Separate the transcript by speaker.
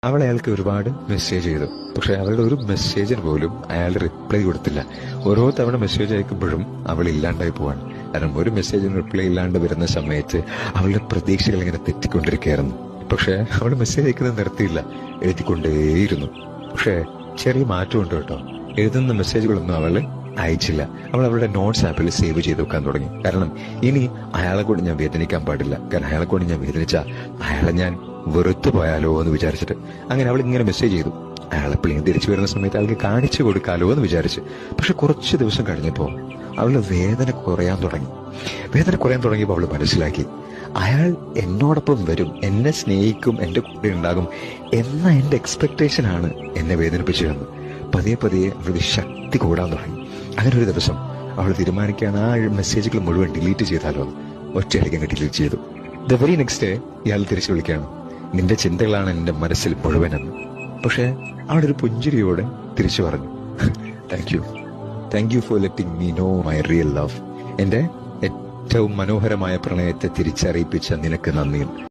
Speaker 1: അവൾ അയാൾക്ക് ഒരുപാട് മെസ്സേജ് ചെയ്തു. പക്ഷെ അവളുടെ ഒരു മെസ്സേജിന് പോലും അയാൾ റിപ്ലൈ കൊടുത്തില്ല. ഓരോ തവണ മെസ്സേജ് അയക്കുമ്പോഴും അവൾ ഇല്ലാണ്ടായി പോവാണ്. കാരണം ഒരു മെസ്സേജിന് റിപ്ലൈ ഇല്ലാണ്ട് വരുന്ന സമയത്ത് അവളുടെ പ്രതീക്ഷകൾ ഇങ്ങനെ തെറ്റിക്കൊണ്ടിരിക്കുകയായിരുന്നു. പക്ഷെ അവൾ മെസ്സേജ് അയക്കുന്നത് നിർത്തിയില്ല, എഴുതിക്കൊണ്ടേയിരുന്നു. പക്ഷെ ചെറിയ മാറ്റമുണ്ട് കേട്ടോ. എഴുതുന്ന മെസ്സേജുകളൊന്നും അവള് അയച്ചില്ല. അവൾ അവളുടെ നോട്ട്സ് ആപ്പിൽ സേവ് ചെയ്ത് വെക്കാൻ തുടങ്ങി. കാരണം ഇനി അയാളെ കൊണ്ട് ഞാൻ വേദനിക്കാൻ പാടില്ല. കാരണം അയാളെ കൊണ്ട് ഞാൻ വേദനിച്ചാൽ അയാളെ ഞാൻ വെറുത്തു പോയാലോ എന്ന് വിചാരിച്ചിട്ട് അങ്ങനെ അവൾ ഇങ്ങനെ മെസ്സേജ് ചെയ്തു. അയാൾ എപ്പോഴും തിരിച്ചു വരുന്ന സമയത്ത് അയാൾക്ക് കാണിച്ചു കൊടുക്കാലോ എന്ന് വിചാരിച്ച്. പക്ഷെ കുറച്ച് ദിവസം കഴിഞ്ഞപ്പോൾ അവളുടെ വേദന കുറയാൻ തുടങ്ങിയപ്പോൾ അവൾ മനസ്സിലാക്കി, അയാൾ എന്നോടൊപ്പം വരും, എന്നെ സ്നേഹിക്കും, എന്റെ കൂടെ ഉണ്ടാകും എന്ന എന്റെ എക്സ്പെക്ടേഷനാണ് എന്നെ വേദനിപ്പിച്ചതെന്ന്. പതിയെ പതിയെ അവളുടെ ശക്തി കൂടാൻ തുടങ്ങി. അങ്ങനെ ഒരു ദിവസം അവൾ തീരുമാനിക്കുകയാണ്, ആ മെസ്സേജുകൾ മുഴുവൻ ഡിലീറ്റ് ചെയ്താലോ എന്ന്. ഒറ്റയടിക്ക് അങ്ങ് ഡിലീറ്റ് ചെയ്തു. ദ വെരി നെക്സ്റ്റ് ഡേ ഇയാൾ തിരിച്ചു വിളിക്കുകയാണ്, നിന്റെ ചിന്തകളാണ് എന്റെ മനസ്സിൽ മുഴുവനെന്ന്. പക്ഷെ അവിടെ ഒരു പുഞ്ചിരിയോടെ തിരിച്ചു പറഞ്ഞു, thank you for letting me know my real love. എന്റെ ഏറ്റവും മനോഹരമായ പ്രണയത്തെ തിരിച്ചറിയിപ്പിച്ച നിനക്ക് നന്ദി.